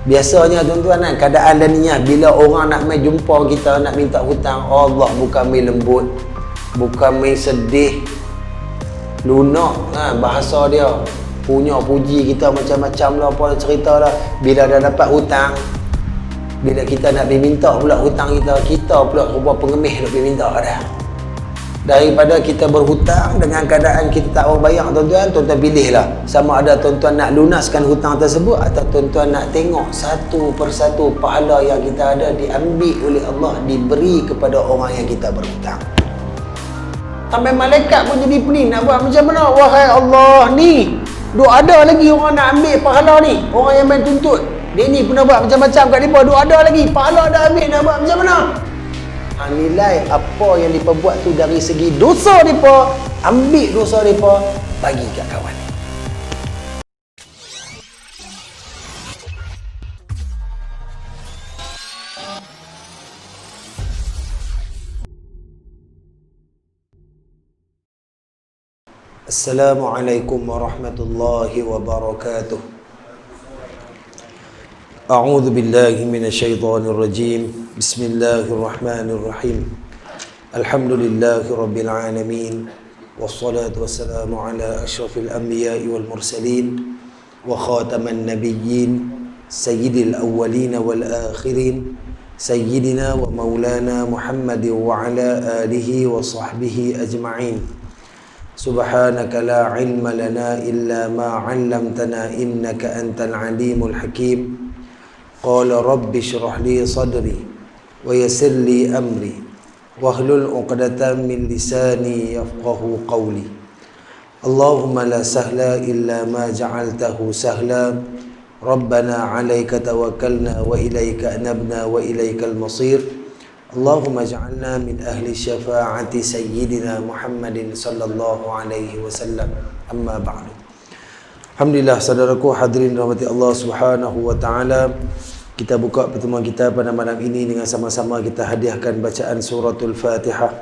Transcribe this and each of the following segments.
Biasanya tuan-tuan kan, keadaan dan niat bila orang nak mai jumpa kita, nak minta hutang, Allah bukan mai lembut, bukan mai sedih, lunak bahasa dia, punya puji kita macam-macam lah, apa cerita lah. Bila dah dapat hutang, bila kita nak minta pula hutang kita pula rupa pengemis nak minta dah. Daripada kita berhutang dengan keadaan kita tak mau bayar, tuan-tuan pilihlah sama ada tuan-tuan nak lunaskan hutang tersebut atau tuan-tuan nak tengok satu persatu pahala yang kita ada diambil oleh Allah, diberi kepada orang yang kita berhutang. Sampai malaikat pun jadi pening nak buat macam mana. Wahai Allah, ni duk ada lagi orang nak ambil pahala ni, orang yang main tuntut dia ni pernah buat macam-macam kat mereka, duk ada lagi pahala dah ambil, nak buat macam mana? Nilai apa yang diperbuat tu dari segi dosa mereka, ambil dosa mereka, bagi kat kawan. Assalamualaikum warahmatullahi wabarakatuh. A'udzu billahi minasyaitonir rajim. Bismillahirrahmanirrahim. Alhamdulillahi rabbil alamin. Wassalatu wassalamu ala asyrafil anbiya'i wal mursalin wa khataman nabiyyin sayyidil awwalin wal akhirin sayyidina wa maulana Muhammadin wa ala alihi wa sahbihi ajma'in. Subhanaka la ilma lana illa ma 'allamtana innaka antal alimul hakim. Qala rabbi shrah li sadri wa yassir li amri wahlul 'uqdatam min lisani yafqahu qawli. Allahumma la sahla illa ma ja'altahu sahla. Rabbana 'alaika tawakkalna wa ilaika anabna wa ilaikal masir. Allahumma ja'alna min ahli syafa'ati sayyidina Muhammadin sallallahu alaihi wasallam. Amma ba'du. Alhamdulillah, saudaraku hadirin rahmati Allah Subhanahu wa taala. Kita buka pertemuan kita pada malam ini dengan sama-sama kita hadiahkan bacaan suratul Fatihah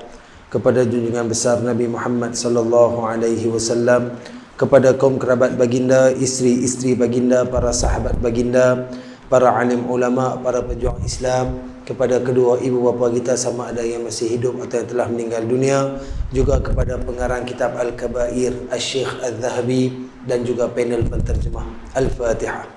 kepada junjungan besar Nabi Muhammad sallallahu alaihi wasallam, kepada kaum kerabat baginda, isteri-isteri baginda, para sahabat baginda, para alim ulama, para pejuang Islam, kepada kedua ibu bapa kita sama ada yang masih hidup atau yang telah meninggal dunia, juga kepada pengarang kitab Al-Kabair Asy-Syaikh Al-Zahabi dan juga panel penterjemah. Al-Fatihah.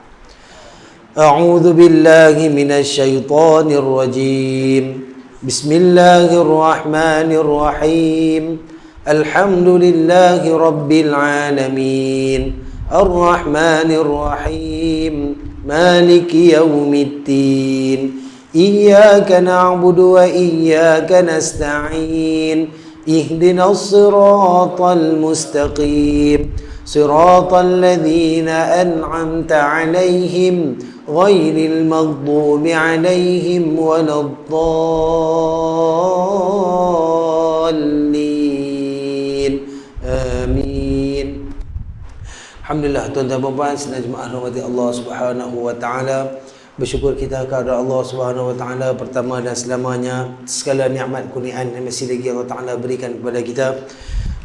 A'udzu billahi minasy syaithanir rajim. Bismillahirrahmanirrahim. Alhamdulillahi rabbil alamin. Ar-Rahmanir Rahim. Maliki yaumiddin. Iyyaka na'budu wa iyyaka nasta'in. Ihdinas siratal mustaqim. Siratal ladzina an'amta 'alaihim ghairil maghdubi 'alaihim waladdallin. Amin. Alhamdulillah, tuan-tuan dan puan-puan sedang jemaah rahmati Allah Subhanahu wa taala. Bersyukur kita kepada Allah Subhanahu wa taala pertama dan selamanya segala nikmat kurniaan yang masih lagi Allah taala berikan kepada kita.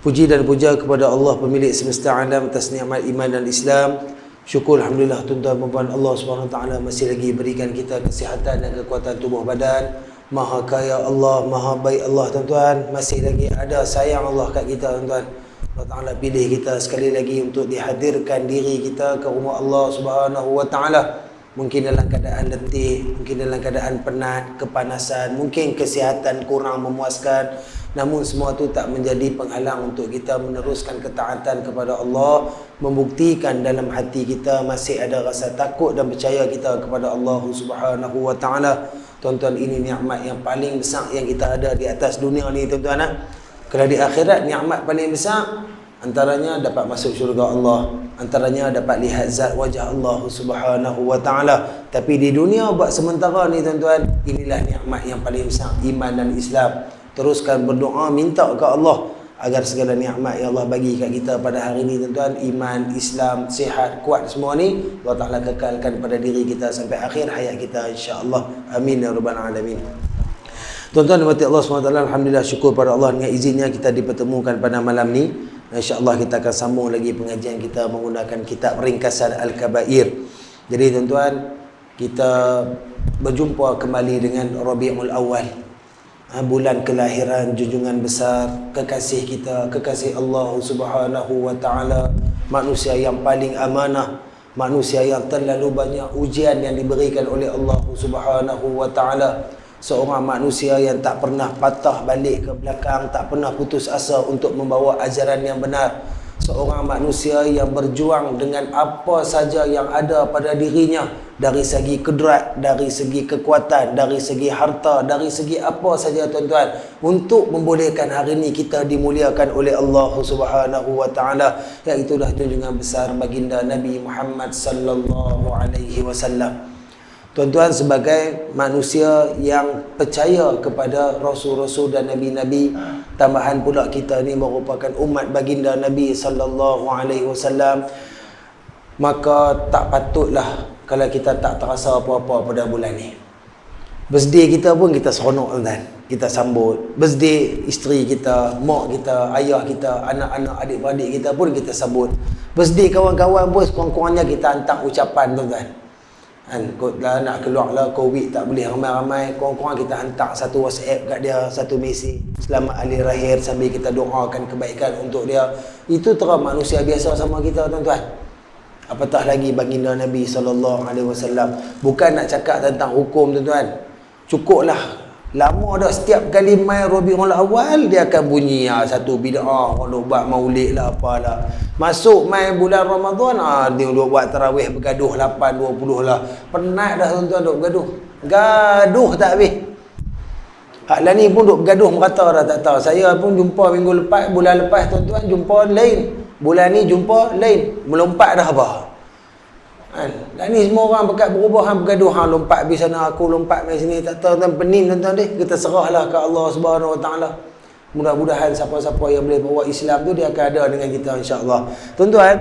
Puji dan puja kepada Allah pemilik semesta alam atas nikmat iman dan Islam. Syukur alhamdulillah tuan-tuan dan puan, Allah Subhanahu wa taala masih lagi berikan kita kesihatan dan kekuatan tubuh badan. Maha kaya Allah, maha baik Allah tuan-tuan. Masih lagi ada sayang Allah kat kita tuan-tuan. Allah Ta'ala pilih kita sekali lagi untuk dihadirkan diri kita ke rumah Allah Subhanahu wa taala. Mungkin dalam keadaan letih, mungkin dalam keadaan penat, kepanasan, mungkin kesihatan kurang memuaskan. Namun semua itu tak menjadi penghalang untuk kita meneruskan ketaatan kepada Allah, membuktikan dalam hati kita masih ada rasa takut dan percaya kita kepada Allah Subhanahu wa taala. Tuan-tuan, ini nikmat yang paling besar yang kita ada di atas dunia ni tuan-tuan. Kalau di akhirat nikmat paling besar antaranya dapat masuk syurga Allah, antaranya dapat lihat zat wajah Allah Subhanahu wa taala. Tapi di dunia buat sementara ni tuan-tuan, inilah nikmat yang paling besar, iman dan Islam. Teruskan berdoa, minta ke Allah agar segala nikmat yang Allah bagi kat kita pada hari ini tuan-tuan, iman, Islam, sihat, kuat semua ni Allah Ta'ala kekalkan pada diri kita sampai akhir hayat kita insya-Allah. Amin ya rabbal alamin. Tuan-tuan dan Allah SWT, alhamdulillah syukur pada Allah dengan izinnya kita dipertemukan pada malam ni. InsyaAllah kita akan sambung lagi pengajian kita menggunakan kitab ringkasan Al-Kabair. Jadi tuan-tuan, kita berjumpa kembali dengan Rabiul Awal, bulan kelahiran junjungan besar kekasih kita, kekasih Allah Subhanahu wa taala, manusia yang paling amanah, manusia yang terlalu banyak ujian yang diberikan oleh Allah Subhanahu wa taala, seorang manusia yang tak pernah patah balik ke belakang, tak pernah putus asa untuk membawa ajaran yang benar, seorang manusia yang berjuang dengan apa saja yang ada pada dirinya, dari segi kedrat, dari segi kekuatan, dari segi harta, dari segi apa saja tuan-tuan, untuk membolehkan hari ini kita dimuliakan oleh Allah Subhanahu wa taala, iaitu junjungan besar baginda Nabi Muhammad sallallahu alaihi wasallam. Tuan-tuan, sebagai manusia yang percaya kepada rasul-rasul dan nabi-nabi, tambahan pula kita ni merupakan umat baginda Nabi sallallahu alaihi wasallam, maka tak patutlah kalau kita tak terasa apa-apa pada bulan ni. Birthday kita pun kita seronok tuan-tuan, kita sambut. Birthday isteri kita, mak kita, ayah kita, anak-anak, adik-beradik kita pun kita sambut. Birthday kawan-kawan pun kurang-kurangnya kita hantar ucapan tuan-tuan. Lah nak keluar lah, COVID tak boleh ramai-ramai, kurang-kurang kita hantar satu WhatsApp kat dia, satu mesej selamat hari lahir, sambil kita doakan kebaikan untuk dia. Itu terang manusia biasa sama kita tuan-tuan, apatah lagi baginda Nabi sallallahu alaihi wasallam. Bukan nak cakap tentang hukum tuan-tuan, cukuplah lama dah setiap kali mai Rabiul Awal dia akan bunyi satu bid'ah, orang buat maulid lah apalah. Masuk mai bulan Ramadan dia duk buat tarawih bergaduh 8:20 lah. Penat dah tuan-tuan duk bergaduh. Gaduh tak habis. Hak lah ni pun duk bergaduh merata dah tak tahu. Saya pun jumpa minggu lepas, bulan lepas tuan-tuan jumpa lain. Bulan ni jumpa lain. Melompat dah apa. Dan ni semua orang berkat berubah, bergaduh, lompat pergi sana, aku lompat pergi sini, tak tahu tuan, pening tuan-tuan deh. Kita serahlah ke Allah Subhanahu wa taala. Mudah-mudahan siapa-siapa yang boleh bawa Islam tu dia akan ada dengan kita insya-Allah. Tuan-tuan,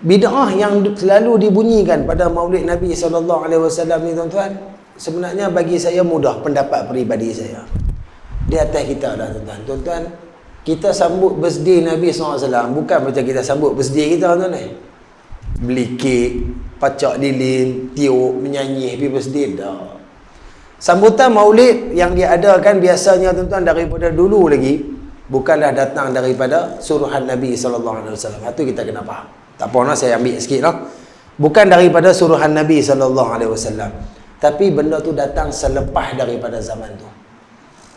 bid'ah yang selalu dibunyikan pada Maulid Nabi sallallahu alaihi wasallam ni tuan-tuan, sebenarnya bagi saya mudah, pendapat peribadi saya. Di atas kita dah tuan-tuan. Tuan-tuan, kita sambut birthday Nabi sallallahu alaihi wasallam bukan macam kita sambut birthday kita tuan-tuan. Beli kek, pacak lilin, tiup, menyanyi happy birthday dah. Sambutan maulid yang diadakan biasanya tuan-tuan daripada dulu lagi bukanlah datang daripada suruhan Nabi sallallahu alaihi wasallam. Itu kita kena faham. Tak apa nak saya ambil sikitlah. Bukan daripada suruhan Nabi sallallahu alaihi wasallam. Tapi benda tu datang selepas daripada zaman tu.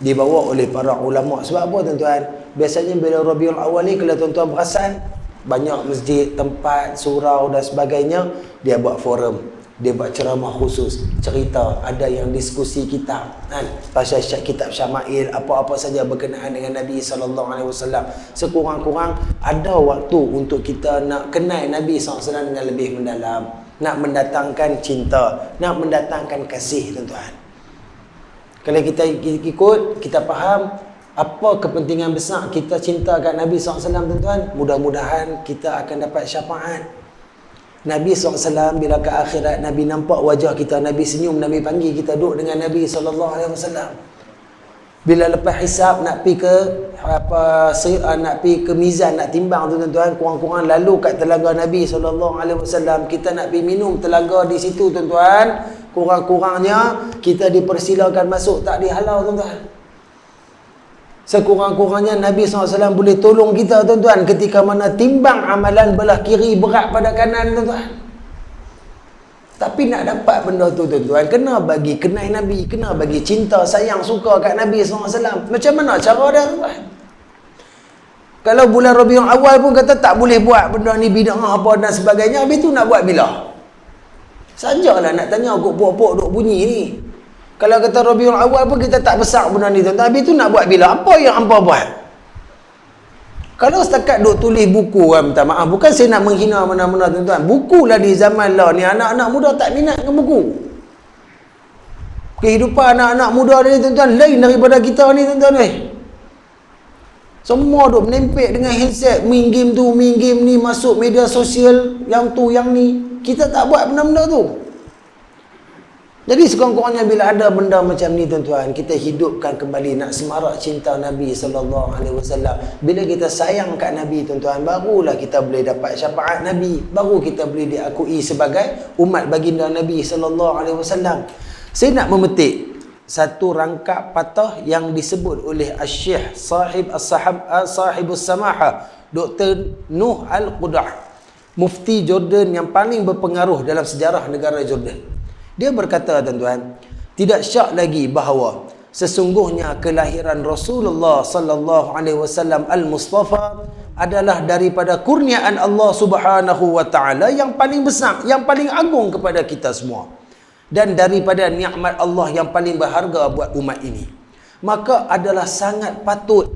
Dibawa oleh para ulama. Sebab apa tuan-tuan? Biasanya bila Rabiul Awal ni kalau tuan-tuan perasan, banyak masjid, tempat, surau dan sebagainya, dia buat forum, dia buat ceramah khusus, cerita, ada yang diskusi kitab pasal kitab Syama'il, apa-apa saja berkenaan dengan Nabi SAW. Sekurang-kurang ada waktu untuk kita nak kenal Nabi SAW dengan lebih mendalam, nak mendatangkan cinta, nak mendatangkan kasih tuan-tuan. Kalau kita ikut, kita faham apa kepentingan besar kita cinta kat Nabi SAW tuan-tuan, mudah-mudahan kita akan dapat syafaat. Nabi SAW bila ke akhirat, Nabi nampak wajah kita, Nabi senyum, Nabi panggil kita duduk dengan Nabi SAW. Bila lepas hisab nak pergi ke nak pergi ke mizan, nak timbang tu tuan-tuan, kurang-kurang lalu kat telaga Nabi SAW, kita nak pergi minum telaga di situ tuan-tuan, kurang-kurangnya kita dipersilakan masuk, tak dihalau tuan-tuan. Sekurang-kurangnya Nabi SAW boleh tolong kita tuan-tuan ketika mana timbang amalan belah kiri berat pada kanan tuan-tuan. Tapi nak dapat benda tu tuan-tuan, kena bagi kenal Nabi, kena bagi cinta, sayang, suka kat Nabi SAW. Macam mana cara dia tuan? Kalau bulan Rabiul Awal pun kata tak boleh buat benda ni, bid'ah apa dan sebagainya, habis tu nak buat bila? Sajalah nak tanya kok pok-pok duk bunyi ni. Kalau kata Rabiul Awal pun kita tak besar benda ni tuan-tuan. Habis tu nak buat bila? Apa yang hampa buat? Kalau setakat duk tulis buku, minta maaf, bukan saya nak menghina mana-mana tuan-tuan. Buku lah di zaman lah ni, anak-anak muda tak minat dengan buku. Kehidupan anak-anak muda ni tuan-tuan lain daripada kita ni tuan-tuan. Semua duk menempel dengan handset, main game tu, main game ni, masuk media sosial, yang tu, yang ni. Kita tak buat benda-benda tu. Jadi sekurang-kurangnya bila ada benda macam ni tuan-tuan, kita hidupkan kembali, nak semarak cinta Nabi SAW. Bila kita sayang kat Nabi tuan-tuan, barulah kita boleh dapat syafaat Nabi, baru kita boleh diakui sebagai umat baginda Nabi SAW. Saya nak memetik satu rangkap patah yang disebut oleh Asy-Syaikh Sahibus Samaha, Dr. Nuh Al-Qudah, Mufti Jordan yang paling berpengaruh dalam sejarah negara Jordan. Dia berkata tuan-tuan, tidak syak lagi bahawa sesungguhnya kelahiran Rasulullah sallallahu alaihi wasallam al-Mustafa adalah daripada kurniaan Allah Subhanahu wa taala yang paling besar, yang paling agung kepada kita semua, dan daripada nikmat Allah yang paling berharga buat umat ini. Maka adalah sangat patut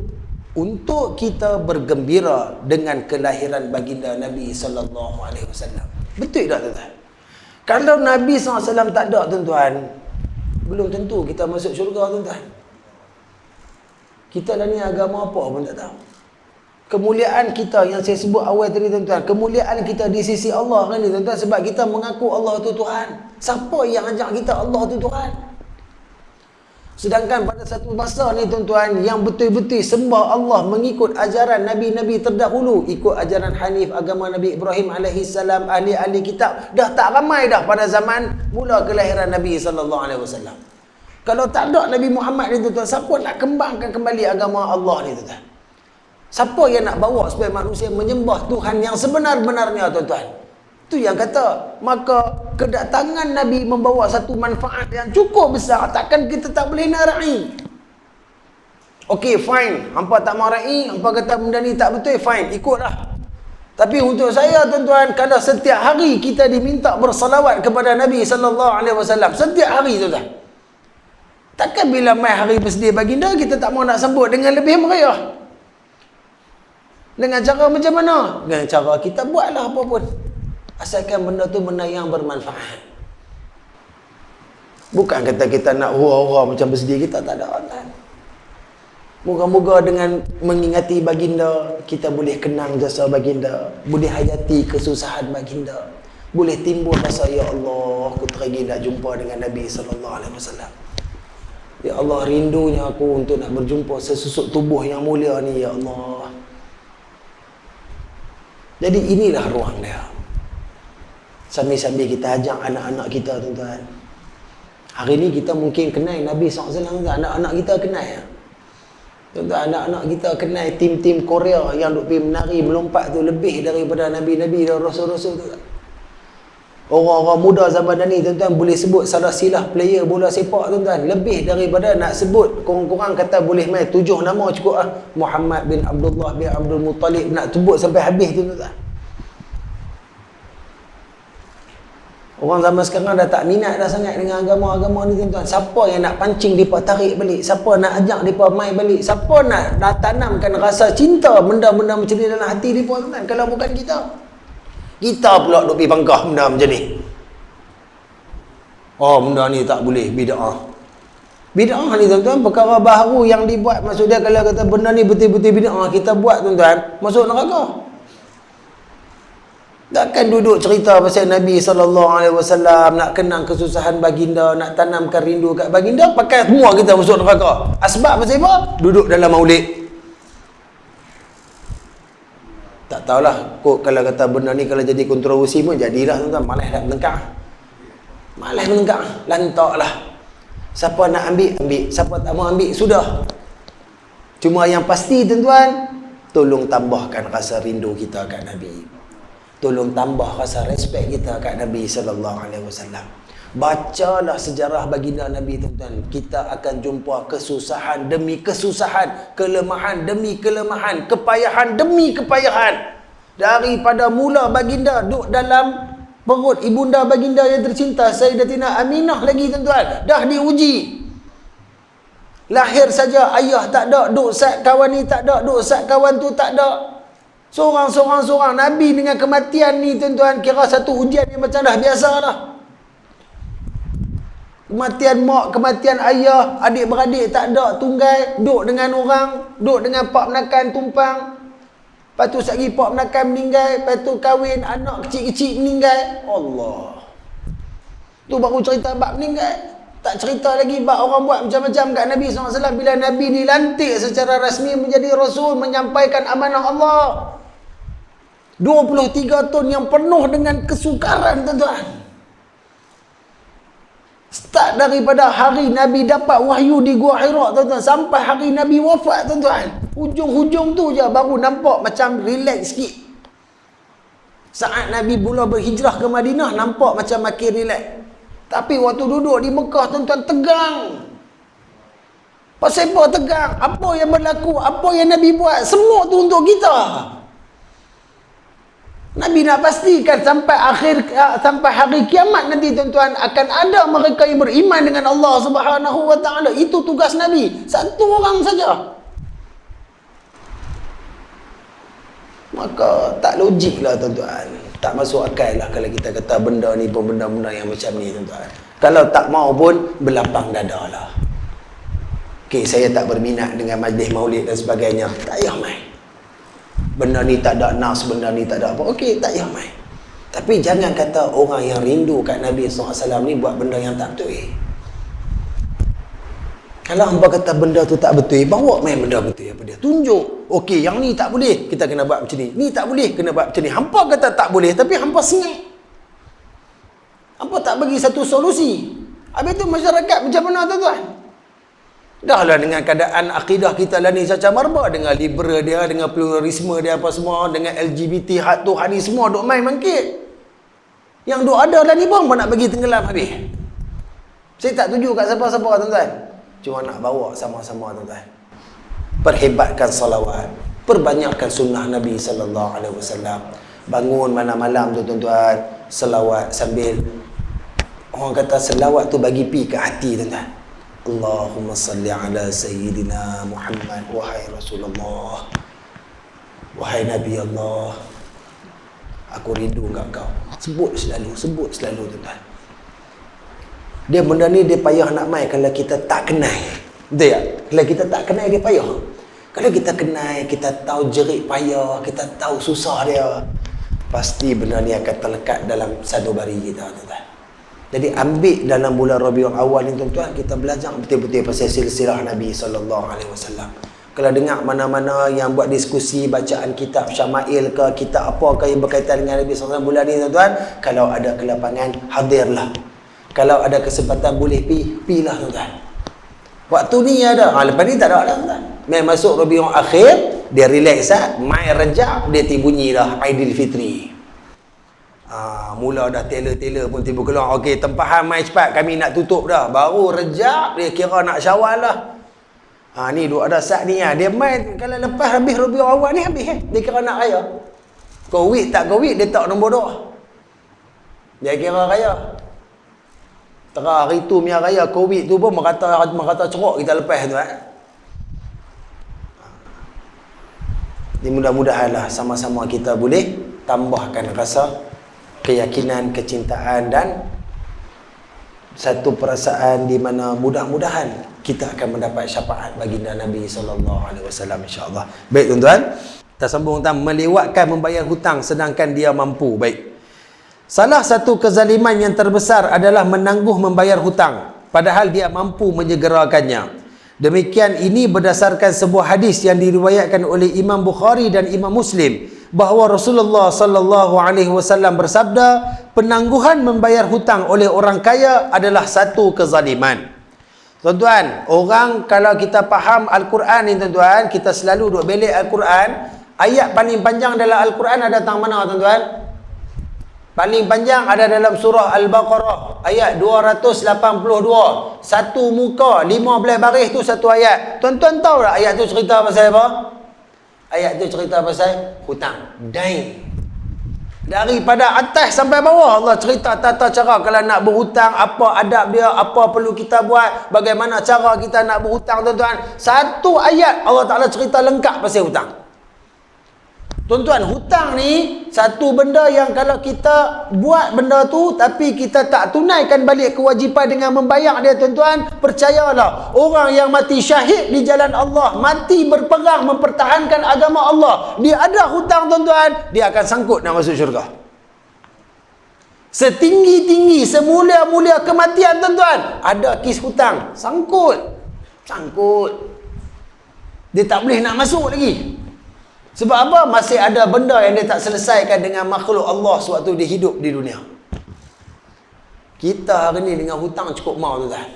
untuk kita bergembira dengan kelahiran baginda Nabi sallallahu alaihi wasallam. Betul tak tuan-tuan? Kalau Nabi SAW tak ada tuan-tuan, belum tentu kita masuk syurga tuan-tuan. Kita dah ni agama apa pun tak tahu. Kemuliaan kita yang saya sebut awal tadi tuan-tuan, kemuliaan kita di sisi Allah kan ni tuan-tuan, sebab kita mengaku Allah tu Tuhan. Siapa yang ajak kita Allah tu Tuhan? Sedangkan pada satu masa ni tuan-tuan, yang betul-betul sembah Allah mengikut ajaran Nabi-Nabi terdahulu, ikut ajaran Hanif, agama Nabi Ibrahim AS, ahli-ahli kitab, dah tak ramai dah pada zaman mula kelahiran Nabi SAW. Kalau tak ada Nabi Muhammad ni tuan-tuan, siapa nak kembangkan kembali agama Allah ni tuan-tuan? Siapa yang nak bawa supaya manusia menyembah Tuhan yang sebenar-benarnya tuan-tuan? Itu yang kata, maka kedatangan Nabi membawa satu manfaat yang cukup besar. Takkan kita tak boleh nak ra'i. Okey, fine. Hampa tak mau ra'i, hampa kata benda ni tak betul, fine, ikutlah. Tapi untuk saya tuan-tuan, kalau setiap hari kita diminta bersalawat kepada Nabi SAW, setiap hari tuan-tuan, takkan bila mai hari bersedia baginda kita tak mau nak sambut dengan lebih meriah? Dengan cara macam mana? Dengan cara kita buatlah apa pun, asalkan benda tu benda yang bermanfaat. Bukan kata kita nak hura-hura macam bersedia, kita tak ada kan. Moga-moga dengan mengingati baginda, kita boleh kenang jasa baginda, boleh hayati kesusahan baginda, boleh timbul rasa, ya Allah, aku teringin nak jumpa dengan Nabi SAW. Ya Allah, rindunya aku untuk nak berjumpa sesusuk tubuh yang mulia ni, ya Allah. Jadi inilah ruang dia. Sambil-sambil kita ajak anak-anak kita tuan-tuan. Hari ni kita mungkin kenal Nabi SAW, anak-anak kita kenal ya. Tuan-tuan, anak-anak kita kenal tim-tim Korea yang duk pergi menari melompat tu lebih daripada Nabi-Nabi dan Rasul-Rasul tu. Orang-orang muda zaman ni tuan-tuan boleh sebut salah silah player bola sepak tuan-tuan, lebih daripada nak sebut, kurang-kurang kata boleh main 7 nama cukup ah. Muhammad bin Abdullah bin Abdul Muttalib, nak sebut sampai habis tuan-tuan. Orang zaman sekarang dah tak minat dah sangat dengan agama-agama ni tuan-tuan. Siapa yang nak pancing mereka tarik balik? Siapa nak ajak mereka main balik? Siapa nak tanamkan rasa cinta benda-benda macam ni dalam hati mereka tuan-tuan? Kalau bukan kita. Kita pula duk pergi bangkah benda macam ni. Oh, benda ni tak boleh, bid'ah. Bid'ah ni tuan-tuan perkara baharu yang dibuat. Maksud dia kalau kata benda ni betul-betul bid'ah, kita buat tuan-tuan, masuk neraka. Takkan duduk cerita pasal Nabi SAW, nak kenang kesusahan baginda, nak tanamkan rindu kat baginda, pakai semua kita masuk neraka. Asbab pasal apa? Duduk dalam maulid. Tak tahulah, kok kalau kata benda ni kalau jadi kontroversi pun jadilah tuan-tuan, malas nak menengkak. Malas menengkak, lantaklah. Siapa nak ambil, ambil. Siapa tak mau ambil, sudah. Cuma yang pasti tuan-tuan, tolong tambahkan rasa rindu kita kat Nabi. Tolong tambah rasa respect kita kat Nabi SAW. Bacalah sejarah baginda Nabi tuan-tuan. Kita akan jumpa kesusahan demi kesusahan, kelemahan demi kelemahan, kepayahan demi kepayahan. Daripada mula baginda duduk dalam perut ibunda baginda yang tercinta Sayyidatina Aminah lagi tuan-tuan, dah diuji. Lahir saja ayah tak ada, duk sat kawan ni tak ada, duk sat kawan tu tak ada. Seorang Nabi dengan kematian ni tuan-tuan, kira satu ujian yang macam dah biasa dah. Kematian mak, kematian ayah, adik-beradik tak ada, tunggal, duduk dengan orang, duduk dengan pak menakan tumpang. Lepas tu lagi pak menakan meninggal, lepas tu kahwin, anak kecil-kecil meninggal. Allah. Tu baru cerita bab ni kan. Tak cerita lagi bab orang buat macam-macam kat Nabi SAW bila Nabi dilantik secara rasmi menjadi Rasul, menyampaikan amanah Allah. 23 tahun yang penuh dengan kesukaran, tuan-tuan. Start daripada hari Nabi dapat wahyu di Gua Hira, tuan-tuan, sampai hari Nabi wafat, tuan-tuan. Hujung-hujung tu je baru nampak macam relax sikit. Saat Nabi mula berhijrah ke Madinah, nampak macam makin relax. Tapi waktu duduk di Mekah, tuan-tuan, tegang. Pasal apa tegang? Apa yang berlaku? Apa yang Nabi buat? Semua tu untuk kita. Nabi nak pastikan sampai hari kiamat nanti, tuan-tuan, akan ada mereka yang beriman dengan Allah Subhanahu wa taala. Itu tugas Nabi. Satu orang saja. Maka tak logik lah, tuan-tuan. Tak masuk akal lah kalau kita kata benda ni pun benda-benda yang macam ni, tuan-tuan. Kalau tak mau pun berlapang dada lah. Okey, saya tak berminat dengan majlis maulid dan sebagainya. Tak payah main. Benda ni tak ada nas, benda ni tak ada apa. Okey, tak payah main. Tapi jangan kata orang yang rindu kat Nabi SAW ni buat benda yang tak betul. Kalau hamba kata benda tu tak betul, bawa main benda betul apa dia. Tunjuk. Okey, yang ni tak boleh, kita kena buat macam ni. Ni tak boleh, kena buat macam ni. Hampa kata tak boleh, tapi hampa sengit. Hampa tak bagi satu solusi. Habis tu masyarakat macam mana, tuan-tuan? Dah lah dengan keadaan akidah kita lah ni caca marba, dengan liberal dia, dengan pluralisme dia apa semua, dengan LGBT, hak tu, hak ni semua duk main bangkit. Yang duk ada lah ni pun nak bagi tenggelam habis. Saya tak tuju kat siapa-siapa, tuan-tuan. Cuma nak bawa sama-sama, tuan-tuan. Perhebatkan salawat, perbanyakkan sunnah Nabi SAW. Bangun malam-malam tu, tuan-tuan, selawat sambil, orang kata selawat tu bagi pi ke hati, tuan-tuan. Allahumma salli ala Sayyidina Muhammad. Wahai Rasulullah, wahai Nabi Allah, aku rindu kat kau. Sebut selalu, tuan-tuan. Dia benda ni dia payah nak main kalau kita tak kenal. Betul tak? Kalau kita tak kenal dia payah. Kalau kita kenal, kita tahu jerit payah, kita tahu susah dia, pasti benda ni akan terlekat dalam sanubari kita, tuan-tuan. Jadi ambil dalam bulan Rabiul Awal ni, tuan-tuan, kita belajar betul-betul pasal silsilah Nabi SAW. Kalau dengar mana-mana yang buat diskusi, bacaan kitab Syama'il ke, kitab apa ke yang berkaitan dengan Nabi SAW bulan ni, tuan-tuan, kalau ada kelapangan, hadirlah. Kalau ada kesempatan boleh pilah, tuan-tuan. Waktu ni ada. Lepas ni tak ada lah, tuan-tuan. Main masuk Rabiul Akhir, dia relax lah. Mai Rejab, dia bunyi dah Aidilfitri. Mula dah tailor pun tiba keluar. Okey, tempahan mai cepat, kami nak tutup dah. Baru Rejab, dia kira nak Syawal lah. Ni duk ada saat ni lah. Dia main, kalau lepas habis Rabiul Awal ni habis dia kira nak raya. Covid tak Covid, dia tak nombor 2. Dia kira raya. Terah hari tu punya raya Covid tu pun merata ceruk kita lepas tu. Jadi mudah-mudahanlah sama-sama kita boleh tambahkan rasa keyakinan, kecintaan dan satu perasaan di mana mudah-mudahan kita akan mendapat syafaat baginda Nabi SAW, insya-Allah. Baik, tuan-tuan, kita sambung tentang melewatkan membayar hutang sedangkan dia mampu. Baik. Salah satu kezaliman yang terbesar adalah menangguh membayar hutang padahal dia mampu menyegerakannya. Demikian ini berdasarkan sebuah hadis yang diriwayatkan oleh Imam Bukhari dan Imam Muslim bahawa Rasulullah sallallahu alaihi wasallam bersabda, penangguhan membayar hutang oleh orang kaya adalah satu kezaliman. Tuan-tuan, orang kalau kita faham Al-Quran ni, tuan-tuan, kita selalu duk belik Al-Quran. Ayat paling panjang dalam Al-Quran ada tang mana, tuan-tuan? Paling panjang ada dalam surah Al-Baqarah ayat 282. Satu muka 15 baris tu satu ayat. Tuan-tuan tahu tak ayat tu cerita pasal apa? Ayat tu cerita pasal hutang, dain. Daripada atas sampai bawah Allah cerita tata cara kalau nak berhutang, apa adab dia, apa perlu kita buat, bagaimana cara kita nak berhutang, tuan-tuan. Satu ayat Allah Ta'ala cerita lengkap pasal hutang. Tuan-tuan, hutang ni satu benda yang kalau kita buat benda tu tapi kita tak tunaikan balik kewajipan dengan membayar dia, tuan-tuan, percayalah, orang yang mati syahid di jalan Allah, mati berperang mempertahankan agama Allah, dia ada hutang, tuan-tuan, dia akan sangkut nak masuk syurga. Setinggi-tinggi, semulia-mulia kematian tuan-tuan, ada kes hutang, sangkut. Dia tak boleh nak masuk lagi. Sebab apa? Masih ada benda yang dia tak selesaikan dengan makhluk Allah sewaktu dia hidup di dunia. Kita hari ni dengan hutang cukup mau tuan-tuan.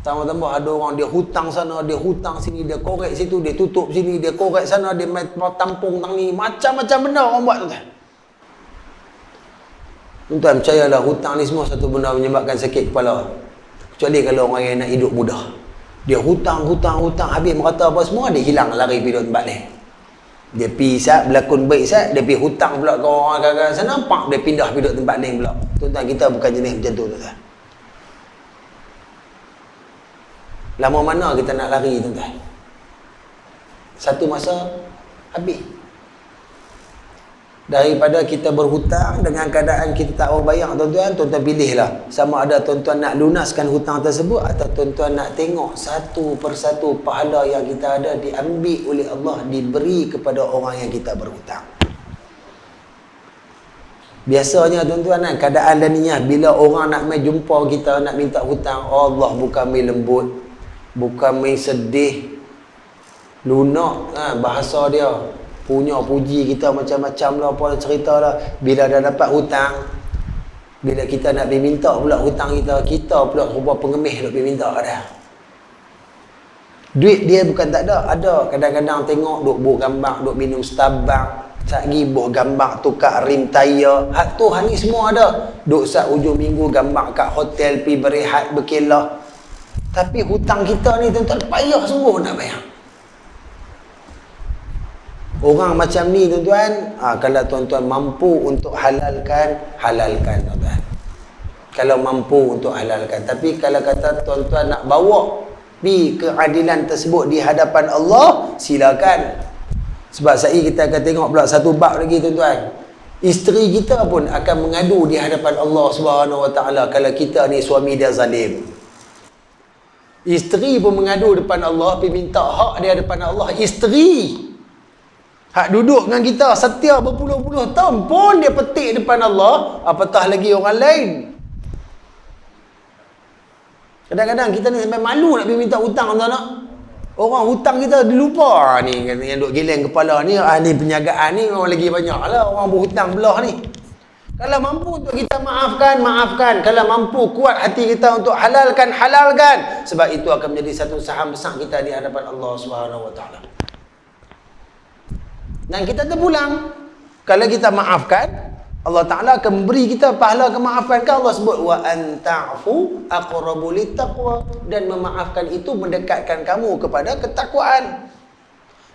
Tambah-tambah ada orang dia hutang sana, dia hutang sini, dia korek situ, dia tutup sini, dia korek sana, dia tampung tang ni, macam-macam benda orang buat tuan-tuan. Tuan-tuan percayalah, hutang ni semua satu benda menyebabkan sakit kepala. Kecuali kalau orang yang nak hidup mudah. Dia hutang, habis merata apa semua, dia hilang lari pergi duduk tempat lain. Dia pergi berlakon baik dia pergi hutang pula ke orang kakak sana, dia pindah pergi duduk tempat lain pula. Tuan-tuan, kita bukan jenis macam tu tuan-tuan. Lama mana kita nak lari tuan-tuan? Satu masa habis. Daripada kita berhutang dengan keadaan kita tak mau bayar tuan-tuan, tuan-tuan pilihlah. Sama ada tuan-tuan nak lunaskan hutang tersebut atau tuan-tuan nak tengok satu persatu pahala yang kita ada diambil oleh Allah, diberi kepada orang yang kita berhutang. Biasanya tuan-tuan kan, keadaan dan niat bila orang nak mai jumpa kita nak minta hutang, Allah bukan mai lembut, bukan mai sedih, lunak bahasa dia. Punya puji kita macam-macam lah, apa cerita lah. Bila dah dapat hutang, bila kita nak pergi minta pula hutang kita pula rupa pengemis nak pergi minta dah. Duit dia bukan tak ada, ada. Kadang-kadang tengok duk buat gambar, duk minum Starbucks, sat buat gambar tukar rim tayar. Hak tu ni semua ada. Duk sat ujung minggu gambar kat hotel pergi berehat berkelah. Tapi hutang kita ni tuan-tuan payah sungguh nak bayar. Orang macam ni tuan-tuan, kalau tuan-tuan mampu untuk halalkan tuan-tuan. Kalau mampu untuk halalkan. Tapi kalau kata tuan-tuan nak bawa pergi keadilan tersebut di hadapan Allah, silakan. Sebab saya kita akan tengok pula satu bab lagi tuan-tuan. Isteri kita pun akan mengadu di hadapan Allah Subhanahu Wa Taala kalau kita ni suami dia zalim. Isteri pun mengadu depan Allah, pergi minta hak dia depan Allah. Isteri hak duduk dengan kita setia berpuluh-puluh tahun pun dia petik depan Allah, apatah lagi orang lain. Kadang-kadang kita ni sampai malu nak pergi minta hutang tuan-tuan. Orang hutang kita dilupa ni, yang duk geleng kepala ni, ahli penjagaan ni orang lagi banyak lah orang berhutang belah ni. Kalau mampu untuk kita maafkan. Kalau mampu kuat hati kita untuk halalkan. Sebab itu akan menjadi satu saham besar kita di hadapan Allah Subhanahu Wa Taala. Dan kita terpulang. Kalau kita maafkan, Allah Ta'ala akan memberi kita pahala kemaafan. Kan Allah sebut wa anta'fu aqrabu littaqwa, dan memaafkan itu mendekatkan kamu kepada ketakwaan.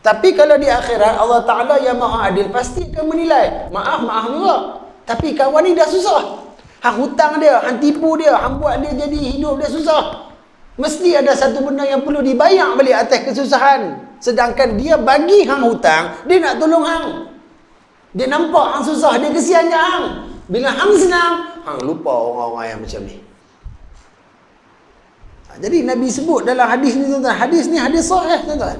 Tapi kalau di akhirat Allah Ta'ala yang maha adil pasti akan menilai. Maaf juga. Tapi kawan ni dah susah. Hang hutang dia, hang tipu dia, hang buat dia jadi hidup dia susah. Mesti ada satu benda yang perlu dibayar balik atas kesusahan. Sedangkan dia bagi hang hutang, dia nak tolong hang. Dia nampak hang susah, dia kesian je hang. Bila hang senang, hang lupa orang-orang yang macam ni. Jadi Nabi sebut dalam hadis ni tuan-tuan. Hadis ni hadis sahih tuan-tuan.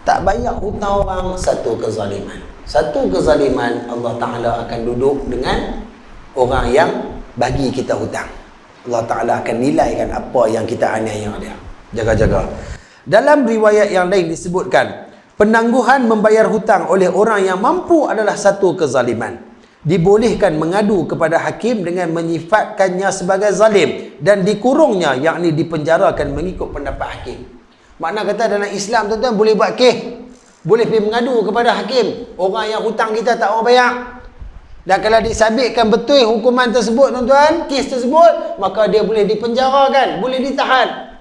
Tak bayar hutang orang, satu kezaliman. Satu kezaliman, Allah Ta'ala akan duduk dengan orang yang bagi kita hutang. Allah Ta'ala akan nilaikan apa yang kita aniaya dia. Jaga-jaga. Dalam riwayat yang lain disebutkan, penangguhan membayar hutang oleh orang yang mampu adalah satu kezaliman. Dibolehkan mengadu kepada hakim dengan menyifatkannya sebagai zalim dan dikurungnya, yakni dipenjarakan mengikut pendapat hakim. Makna kata dalam Islam tuan-tuan boleh buat kes, boleh pergi mengadu kepada hakim. Orang yang hutang kita tak mau bayar, dan kalau disabitkan betul hukuman tersebut tuan-tuan, kes tersebut, maka dia boleh dipenjarakan, boleh ditahan,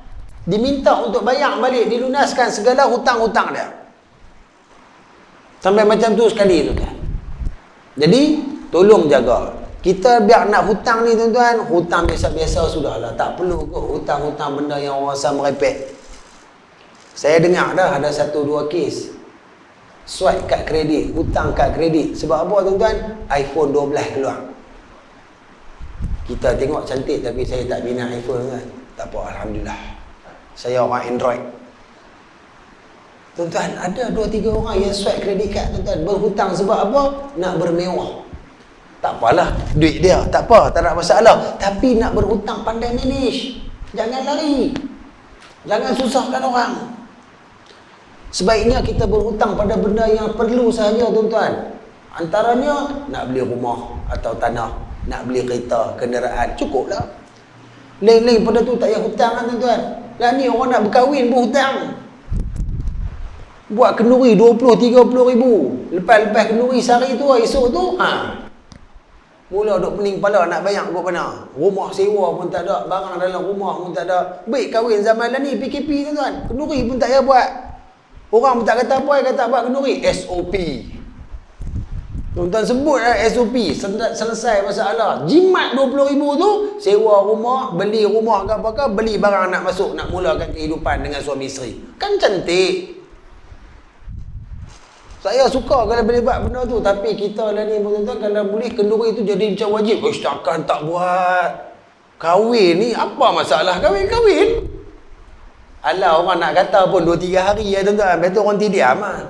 diminta untuk bayar balik, dilunaskan segala hutang-hutang dia. Sampai macam tu sekali tuan-tuan. Jadi tolong jaga. Kita biar nak hutang ni tuan-tuan, hutang biasa-biasa sudahlah, tak perlu kot hutang-hutang benda yang orang rasa merepek. Saya dengar dah ada 1-2 kes swipe kad kredit, hutang kad kredit. Sebab apa tuan-tuan? iPhone 12 keluar. Kita tengok cantik tapi saya tak minat iPhone tuan. Tak apa, alhamdulillah. Saya orang Android. Tuan-tuan, ada 2-3 orang yang swipe kredit kad tuan-tuan, berhutang sebab apa? Nak bermewah. Tak apalah, duit dia, tak apa, tak ada masalah. Tapi nak berhutang pandai manage. Jangan lari. Jangan susahkan orang. Sebaiknya kita berhutang pada benda yang perlu sahaja, tuan-tuan. Antaranya nak beli rumah atau tanah, nak beli kereta, kenderaan, cukuplah. Lain-lain pada tu tak payah hutang kan, tuan-tuan. Lah ni orang nak berkahwin berhutang. Buat kenduri 20-30 ribu. Lepas kenduri sehari tu, esok tu, mula duk pening kepala nak bayar kot mana. Rumah sewa pun tak ada, barang dalam rumah pun tak ada. Baik kahwin zaman lah ni, PKP, tuan-tuan. Kenduri pun tak payah buat. Orang pun tak kata apa, kata buat kenduri. SOP. Tuan-tuan sebut lah SOP, selesai masalah. Jimat 20 ribu tu, sewa rumah, beli rumah ke apa-apa, beli barang nak masuk, nak mulakan kehidupan dengan suami isteri. Kan cantik. Saya suka kalau boleh buat benda tu. Tapi kita lah ni, tuan-tuan, kalau boleh kenduri tu jadi macam wajib. Takkan tak buat. Kahwin ni, apa masalah kahwin? Alah, orang nak kata pun 2-3 hari ya, tuan-tuan. Lepas tu orang tidiam lah.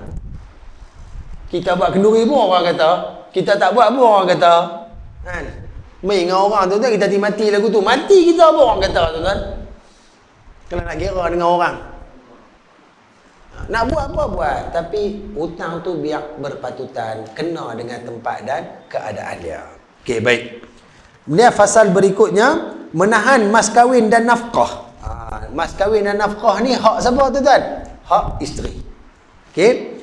Kita buat kenduri pun orang kata. Kita tak buat pun orang kata. Kan? Main dengan orang, tuan-tuan, kita mati lagu tu. Mati kita pun orang kata, tuan-tuan. Kalau nak kira dengan orang. Nak buat apa buat. Tapi hutang tu biar berpatutan, kena dengan tempat dan keadaan dia. Okey, baik. Kemudian fasal berikutnya, menahan mas kahwin dan nafkah. Mas kahwin dan nafkah ni hak siapa, tuan-tuan? Hak isteri. Okey.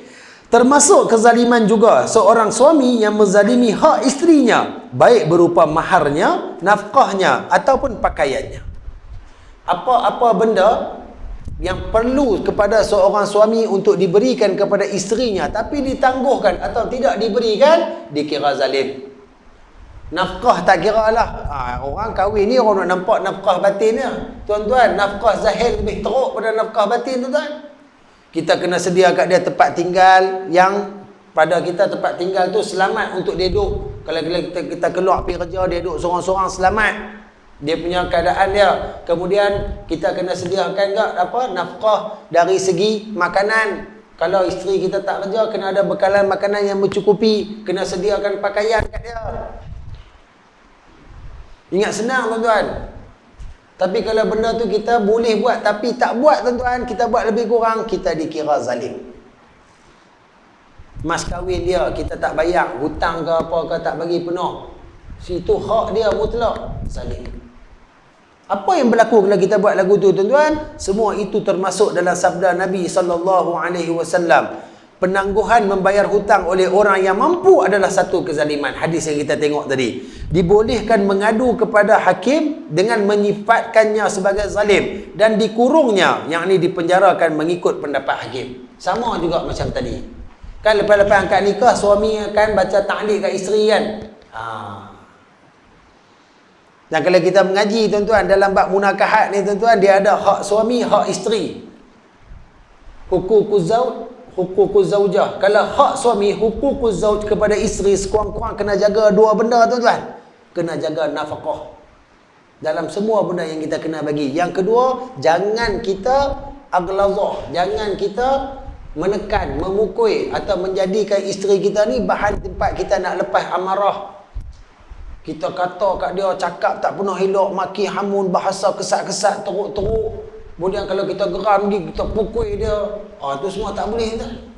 Termasuk kezaliman juga seorang suami yang menzalimi hak isterinya, baik berupa maharnya, nafkahnya ataupun pakaiannya. Apa-apa benda yang perlu kepada seorang suami untuk diberikan kepada isterinya tapi ditangguhkan atau tidak diberikan, dikira zalim. Nafkah tak kira lah. Orang kahwin ni orang nak nampak nafkah batinnya. Tuan-tuan, nafkah zahir lebih teruk pada nafkah batin, tuan-tuan. Kita kena sedia kat dia tempat tinggal yang pada kita tempat tinggal tu selamat untuk dia duduk. Kalau kita keluar pergi kerja, dia duduk seorang-seorang selamat. Dia punya keadaan dia. Kemudian kita kena sediakan nafkah dari segi makanan. Kalau isteri kita tak kerja, kena ada bekalan makanan yang mencukupi. Kena sediakan pakaian kat dia. Ingat senang, tuan-tuan. Tapi kalau benda tu kita boleh buat tapi tak buat, tuan-tuan, kita buat lebih kurang, kita dikira zalim. Mas kahwin dia kita tak bayar, hutang ke apa ke tak bagi penuh, situ hak dia mutlak, zalim. Apa yang berlaku kalau kita buat lagu tu, tuan-tuan? Semua itu termasuk dalam sabda Nabi SAW. Penangguhan membayar hutang oleh orang yang mampu adalah satu kezaliman. Hadis yang kita tengok tadi. Dibolehkan mengadu kepada hakim dengan menyifatkannya sebagai zalim. Dan dikurungnya, yang ini dipenjarakan mengikut pendapat hakim. Sama juga macam tadi. Kan lepas-lepas angkat nikah, suami akan baca ta'liq kat isteri kan. Dan kalau kita mengaji, tuan-tuan, dalam bab munakahat ni, tuan-tuan, dia ada hak suami, hak isteri. Hukukuz zaujah. Kalau hak suami, hukukuz zauj kepada isteri, sekurang-kurang kena jaga dua benda, tuan-tuan. Kena jaga nafkah dalam semua benda yang kita kena bagi. Yang kedua, jangan kita aglazah, jangan kita menekan, memukul atau menjadikan isteri kita ni bahan tempat kita nak lepas amarah. Kita kata kat dia, cakap tak pernah elok, maki hamun, bahasa kesat-kesat, teruk-teruk. Kemudian kalau kita geram dia, kita pukul dia. Itu semua tak boleh, tak?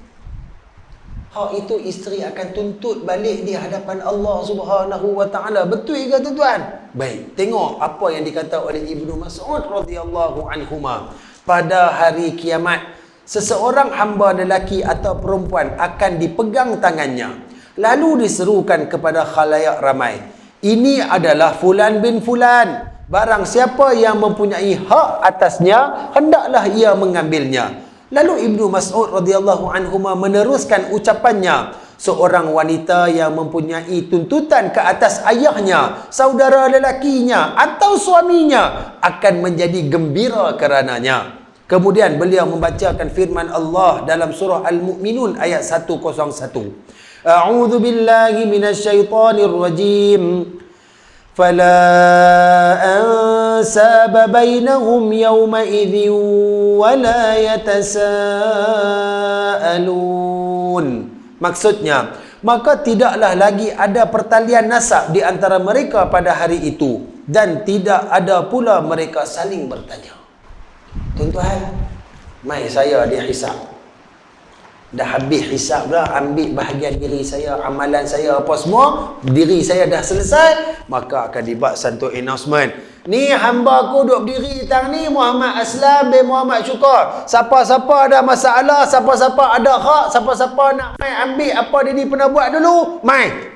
Hak itu isteri akan tuntut balik di hadapan Allah Subhanahu wa taala. Betul ke, tuan-tuan? Baik, tengok apa yang dikata oleh Ibnu Mas'ud radhiyallahu anhuma. Pada hari kiamat, seseorang hamba lelaki atau perempuan akan dipegang tangannya, lalu diserukan kepada khalayak ramai, ini adalah fulan bin fulan. Barang siapa yang mempunyai hak atasnya, hendaklah ia mengambilnya. Lalu Ibnu Mas'ud radhiyallahu anhu meneruskan ucapannya, seorang wanita yang mempunyai tuntutan ke atas ayahnya, saudara lelakinya atau suaminya akan menjadi gembira kerananya. Kemudian beliau membacakan firman Allah dalam surah Al-Mu'minun ayat 101. A'udzu billahi minasyaitonir rajim. فلا أنساب بينهم يومئذ ولا يتساءلون. Maksudnya, maka tidaklah lagi ada pertalian nasab di antara mereka pada hari itu, dan tidak ada pula mereka saling bertanya. Tuan-tuan, mai saya dihisap. Dah habis hisap dah, ambil bahagian diri saya, amalan saya apa semua, diri saya dah selesai, maka akan dibuat satu announcement. Ni hamba aku duduk berdiri tang ni, Muhammad Aslam bin Muhammad Syukur. Siapa-siapa ada masalah, siapa-siapa ada hak, siapa-siapa nak mai ambil apa dia ni pernah buat dulu, mai.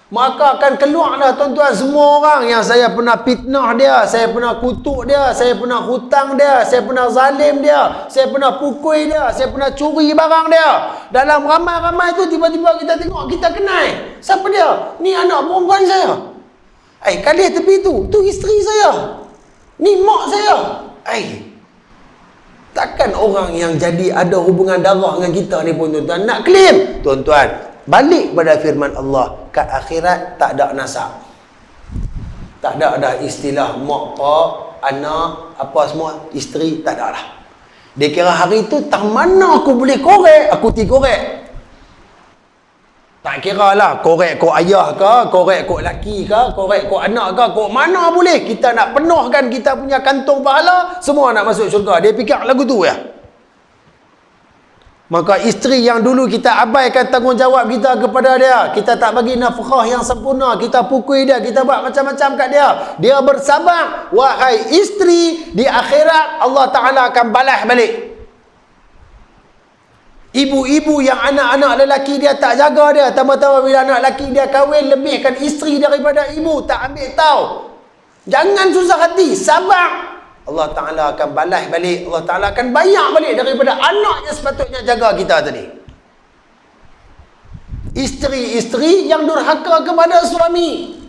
Maka akan keluarlah tuan-tuan semua orang yang saya pernah fitnah dia, saya pernah kutuk dia, saya pernah hutang dia, saya pernah zalim dia, saya pernah pukul dia, saya pernah curi barang dia. Dalam ramai-ramai tu tiba-tiba kita tengok, kita kenal. Siapa dia? Ni anak perempuan saya. Kali tepi tu isteri saya. Ni mak saya. Takkan orang yang jadi ada hubungan darah dengan kita ni pun tuan-tuan nak claim. Tuan-tuan, balik pada firman Allah, kat akhirat tak ada nasab. Tak ada istilah mak, pak, anak, apa semua, isteri, tak ada lah. Dia kira hari tu tak mana aku boleh korek, aku korek. Tak kira lah korek kau ayah ke, korek kau laki ke, korek kau anak ke, kau mana boleh. Kita nak penuhkan kita punya kantong pahala, semua nak masuk syurga. Dia fikir lagu tu ya. Maka isteri yang dulu kita abaikan tanggungjawab kita kepada dia, kita tak bagi nafkah yang sempurna, kita pukul dia, kita buat macam-macam kat dia, dia bersabar. Wahai isteri, di akhirat Allah Ta'ala akan balas balik. Ibu-ibu yang anak-anak lelaki dia tak jaga dia, tambah-tambah bila anak lelaki dia kahwin, lebihkan isteri daripada ibu, tak ambil tahu. Jangan susah hati, sabar. Allah Ta'ala akan balas balik, Allah Ta'ala akan bayar balik daripada anak yang sepatutnya jaga kita tadi. Isteri-isteri yang durhaka kepada suami,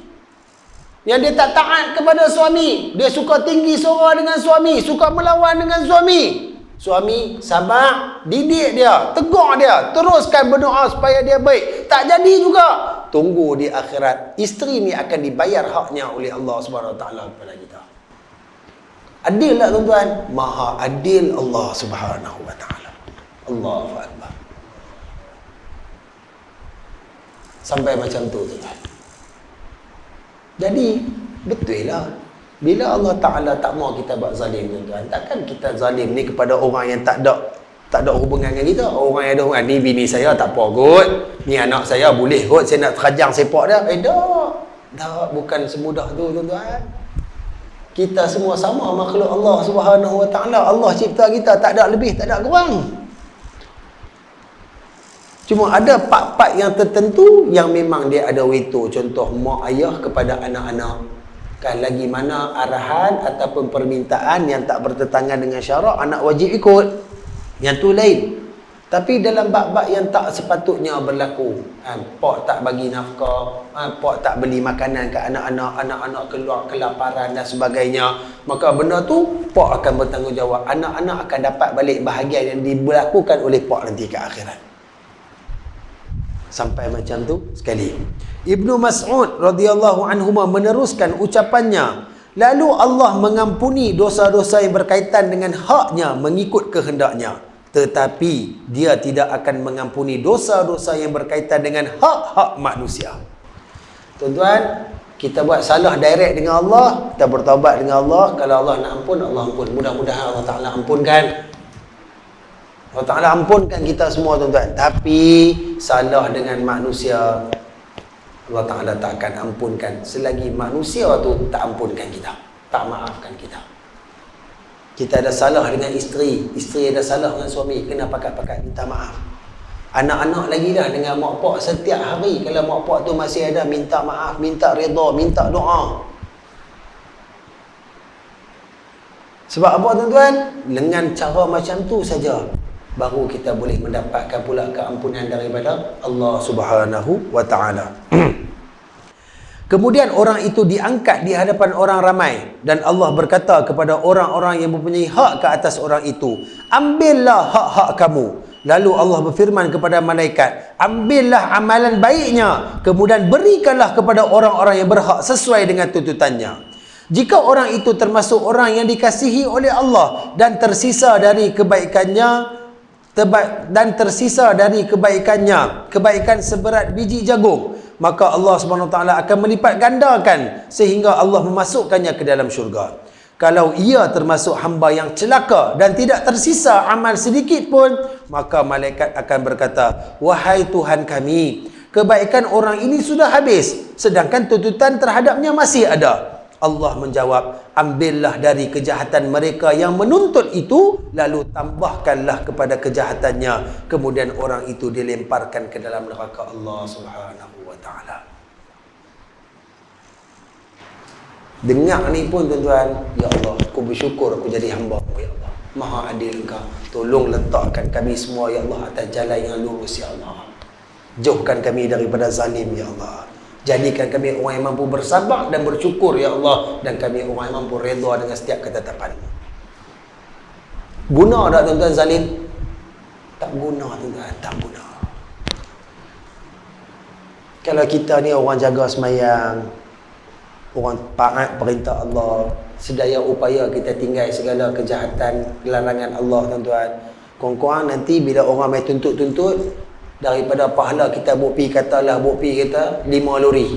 yang dia tak taat kepada suami, dia suka tinggi suara dengan suami, suka melawan dengan suami. Suami sabar, didik dia, tegur dia, teruskan berdoa supaya dia baik. Tak jadi juga, tunggu di akhirat, isteri ni akan dibayar haknya oleh Allah Subhanahu Wa Taala kepada kita. Adil tak tuan-tuan? Maha adil Allah Subhanahu Wa Taala. Allahu Akbar. Sampai macam tu tuan-tuan. Jadi betul lah, bila Allah Ta'ala tak mau kita buat zalim tuan-tuan, takkan kita zalim ni kepada orang yang tak ada hubungan dengan kita. Orang yang ada hubungan, ni bini saya tak apa kot, ni anak saya boleh kot, saya nak terajang sepak dia. Tak, bukan semudah tu tuan-tuan. Kita semua sama makhluk Allah Subhanahu Wa Ta'ala. Allah cipta kita, tak ada lebih, tak ada kurang. Cuma ada part-part yang tertentu yang memang dia ada veto. Contoh mak ayah kepada anak-anak, kan lagi mana arahan ataupun permintaan yang tak bertentangan dengan syarak, anak wajib ikut. Yang tu lain. Tapi dalam bab-bab yang tak sepatutnya berlaku, pak tak bagi nafkah, pak tak beli makanan ke anak-anak, anak-anak keluar kelaparan dan sebagainya, maka benda tu pak akan bertanggungjawab. Anak-anak akan dapat balik bahagian yang diberlakukan oleh pak nanti ke akhirat. Sampai macam tu sekali. Ibnu Mas'ud radhiyallahu anhu meneruskan ucapannya, lalu Allah mengampuni dosa-dosa yang berkaitan dengan haknya mengikut kehendaknya, tetapi dia tidak akan mengampuni dosa-dosa yang berkaitan dengan hak-hak manusia. Tuan-tuan, kita buat salah direct dengan Allah, kita bertaubat dengan Allah, kalau Allah nak ampun, Allah ampun. Mudah-mudahan Allah Ta'ala ampunkan. Allah Ta'ala ampunkan kita semua tuan-tuan. Tapi salah dengan manusia, Allah Ta'ala tak akan ampunkan selagi manusia tu tak ampunkan kita, tak maafkan kita. Kita ada salah dengan isteri, isteri ada salah dengan suami, kena pakat-pakat minta maaf. Anak-anak lagi dah dengan mak pak, setiap hari kalau mak pak tu masih ada minta maaf, minta redha, minta doa. Sebab apa tuan-tuan? Dengan cara macam tu saja baru kita boleh mendapatkan pula keampunan daripada Allah Subhanahu Wa Ta'ala. Kemudian orang itu diangkat di hadapan orang ramai, dan Allah berkata kepada orang-orang yang mempunyai hak ke atas orang itu, ambillah hak-hak kamu. Lalu Allah berfirman kepada malaikat, ambillah amalan baiknya, kemudian berikanlah kepada orang-orang yang berhak sesuai dengan tuntutannya. Jika orang itu termasuk orang yang dikasihi oleh Allah dan tersisa dari kebaikannya, dan tersisa dari kebaikannya, kebaikan seberat biji jagung, maka Allah SWT akan melipat gandakan sehingga Allah memasukkannya ke dalam syurga. Kalau ia termasuk hamba yang celaka dan tidak tersisa amal sedikit pun, maka malaikat akan berkata, wahai Tuhan kami, kebaikan orang ini sudah habis, sedangkan tuntutan terhadapnya masih ada. Allah menjawab, ambillah dari kejahatan mereka yang menuntut itu, lalu tambahkanlah kepada kejahatannya. Kemudian orang itu dilemparkan ke dalam neraka Allah Subhanahu wa ta'ala. Dengar ni pun tuan-tuan, ya Allah, aku bersyukur aku jadi hamba-Mu, ya Allah. Maha adil Engkau. Tolong letakkan kami semua, ya Allah, atas jalan yang lurus, ya Allah. Jauhkan kami daripada zalim, ya Allah. Jadikan kami orang yang mampu bersabar dan bersyukur, ya Allah. Dan kami orang yang mampu redha dengan setiap ketetapan-Mu. Guna tak tuan-tuan zalim? Tak guna tuan-tuan, tak guna. Kalau kita ni orang jaga semayang, orang taat perintah Allah, sedaya upaya kita tinggal segala kejahatan, larangan Allah tuan-tuan. Kurang-kurang nanti bila orang main tuntut-tuntut, daripada pahala kita buat pergi kata 5 lori.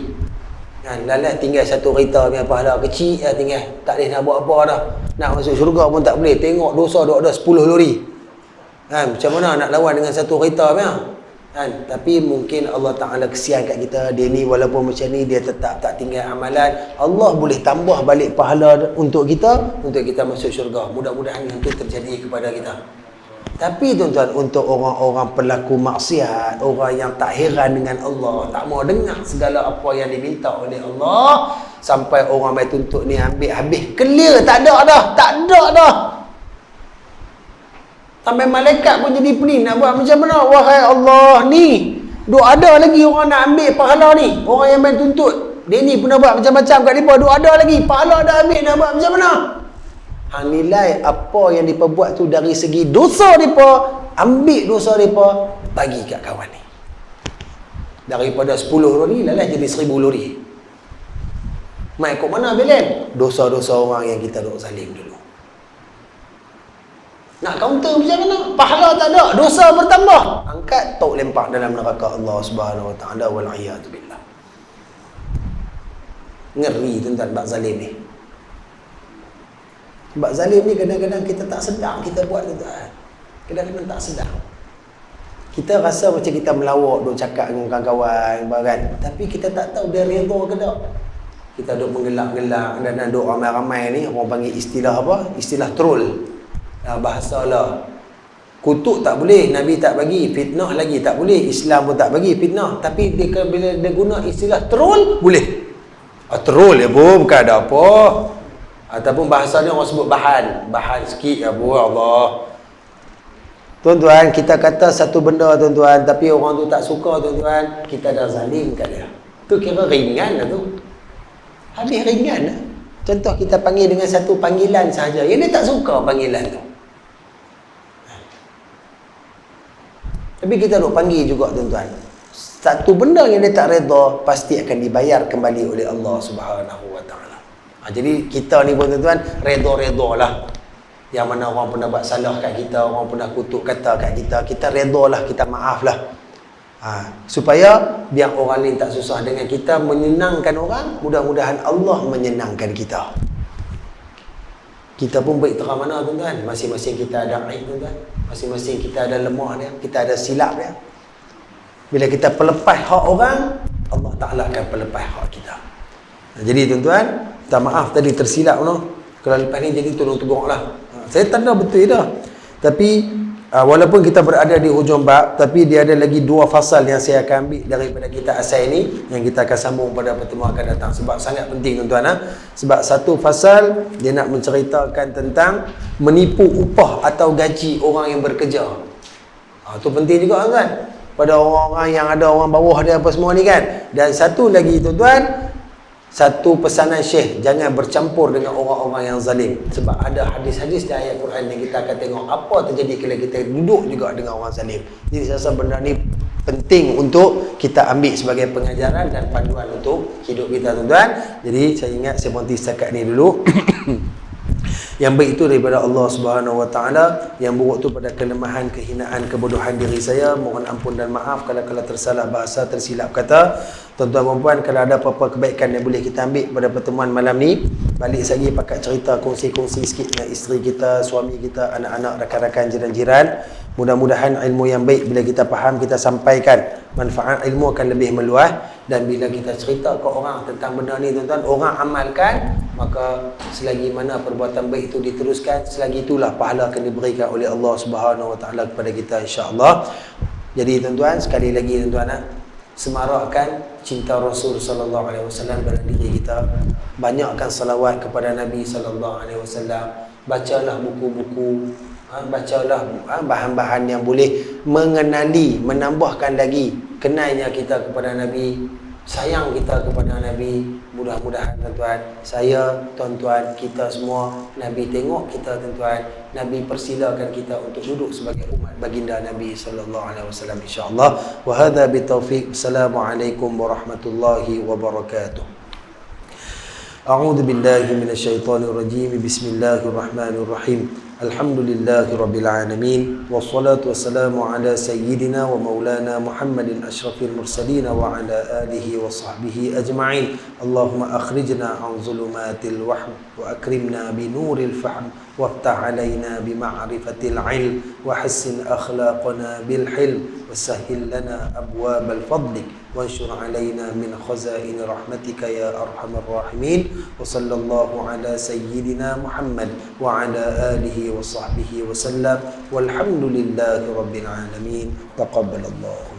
Kan, lalat tinggal 1 kereta punya pahala kecil lah tinggal. Tak boleh nak buat apa dah. Nak masuk syurga pun tak boleh. Tengok dosa dok ada 10 lori. Kan, macam mana nak lawan dengan 1 kereta punya? Kan, tapi mungkin Allah Ta'ala kesian kat kita. Dia ni walaupun macam ni, dia tetap tak tinggal amalan. Allah boleh tambah balik pahala untuk kita masuk syurga. Mudah-mudahan itu terjadi kepada kita. Tapi tuan-tuan, untuk orang-orang pelaku maksiat, orang yang tak heran dengan Allah, tak mau dengar segala apa yang diminta oleh Allah, sampai orang main tuntut ni ambil habis, clear, tak ada dah. Sampai malaikat pun jadi pening, nak buat macam mana? Wahai Allah, ni duk ada lagi orang nak ambil pahala ni. Orang yang main tuntut, dia ni pernah buat macam-macam kat mereka, duk ada lagi, pahala dah ambil, nak buat macam mana? Hang nilai apa yang diperbuat tu dari segi dosa mereka, ambil dosa mereka, bagi kat kawan ni. Daripada 10 lori, lalah jadi 1000 lori. Mai kok mana belen? Dosa-dosa orang yang kita duk zalim dulu. Nak counter macam mana? Pahala tak ada, dosa bertambah. Angkat, tok lempar dalam neraka Allah Subhanahu wa ta'ala, wal a'yadu billah. Ngeri tuan-tuan bab zalim ni. Sebab zalim ni kadang-kadang kita tak sedar kita buat tuan-tuan. Kadang-kadang tak sedar. Kita rasa macam kita melawak, duk cakap dengan kawan-kawan, kan? Tapi kita tak tahu dia redha ke tak. Kita duk menggelak-gelak dan duk ramai-ramai ni, orang panggil istilah apa? Istilah troll. Bahasa lah. Kutuk tak boleh, Nabi tak bagi. Fitnah lagi tak boleh, Islam pun tak bagi fitnah. Tapi dia, bila dia guna istilah troll, boleh. Troll ya bu, bukan ada apa. Ataupun bahasa ni orang sebut bahan sikit ya bu, Allah. Tuan-tuan, kita kata satu benda tuan-tuan, tapi orang tu tak suka tuan-tuan, kita dah zalim kat dia. Tu kira ringan lah tu. Habis ringan lah. Contoh kita panggil dengan satu panggilan sahaja, yang dia tak suka panggilan tu. Tapi kita duk panggil juga tuan-tuan. Satu benda yang dia tak redha, pasti akan dibayar kembali oleh Allah Subhanahu wa ta'ala. Jadi kita ni pun tuan-tuan, redha-redha lah. Yang mana orang pernah buat salah kat kita, orang pernah kutuk kata kat kita, kita redha lah, kita maaf lah. Supaya biar orang lain tak susah dengan kita, menyenangkan orang, mudah-mudahan Allah menyenangkan kita. Kita pun beriktiraf mana tuan-tuan? Masing-masing kita ada aib tuan-tuan. Masing-masing kita ada lemah dia, kita ada silap dia. Bila kita pelepas hak orang, Allah Ta'ala akan pelepas hak kita. Jadi tuan-tuan, minta maaf tadi tersilap no. Kalau lepas ni jadi tolong tegur lah. Saya tanda betul dah. Tapi walaupun kita berada di hujung bab, tapi dia ada lagi 2 fasal yang saya akan ambil daripada kita asal ini, yang kita akan sambung pada pertemuan akan datang. Sebab sangat penting tuan-tuan. Sebab satu fasal dia nak menceritakan tentang menipu upah atau gaji orang yang bekerja. Itu penting juga tuan-tuan. Pada orang-orang yang ada orang bawah dia apa semua ni kan. Dan satu lagi tuan-tuan, satu pesanan Syekh, jangan bercampur dengan orang-orang yang zalim. Sebab ada hadis-hadis di ayat Quran yang kita akan tengok apa terjadi kalau kita duduk juga dengan orang zalim. Jadi saya rasa benda ni penting untuk kita ambil sebagai pengajaran dan panduan untuk hidup kita tuan-tuan. Jadi saya ingat saya berhenti setakat ni dulu. Yang baik itu daripada Allah Subhanahu Wa Taala, yang buruk itu pada kelemahan, kehinaan, kebodohan diri saya. Mohon ampun dan maaf kalau tersalah bahasa, tersilap kata. Tuan-tuan dan puan, kalau ada apa-apa kebaikan yang boleh kita ambil pada pertemuan malam ni, balik lagi pakat cerita, kongsi-kongsi sikit dengan isteri kita, suami kita, anak-anak, rakan-rakan, jiran-jiran. Mudah-mudahan ilmu yang baik bila kita faham, kita sampaikan, manfaat ilmu akan lebih meluas. Dan bila kita cerita ke orang tentang benda ni, tuan-tuan, orang amalkan, maka selagi mana perbuatan baik itu diteruskan, selagi itulah pahala akan diberikan oleh Allah Subhanahu Wa Taala kepada kita, insya-Allah. Jadi tuan-tuan, sekali lagi tuan-tuan, semarakkan cinta Rasul sallallahu alaihi wasallam dalam diri kita. Banyakkan salawat kepada Nabi sallallahu alaihi wasallam. Bacalah buku-buku, bacalah bahan-bahan yang boleh mengenali, menambahkan lagi kenalnya kita kepada Nabi, sayang kita kepada Nabi. Mudah-mudahan tuan-tuan, saya, tuan-tuan, kita semua, Nabi tengok kita tuan-tuan, Nabi persilakan kita untuk duduk sebagai umat baginda Nabi sallallahu alaihi wasallam, insya-Allah. Wa hadza bitaufiq. Assalamualaikum warahmatullahi wabarakatuh. A'udzu billahi minasyaitonir rajim. Bismillahirrahmanirrahim. Alhamdulillahi rabbil alamin, wassalatu wassalamu ala sayyidina wa maulana Muhammadin asyrafil mursalin wa ala alihi wa sahbihi ajma'in. Allahumma akhrijna an zulumatil wahm wa akrimna bi nuril fahm waftah alaina bi ma'rifatil ilm wa hassin akhlaqana bil hilm wa sahhil lana abwabal fadlik وانشر علينا من خزائن رحمتك يا أرحم الراحمين. وصلى الله على سيدنا محمد وعلى آله وصحبه وسلم والحمد لله رب العالمين. تقبل الله.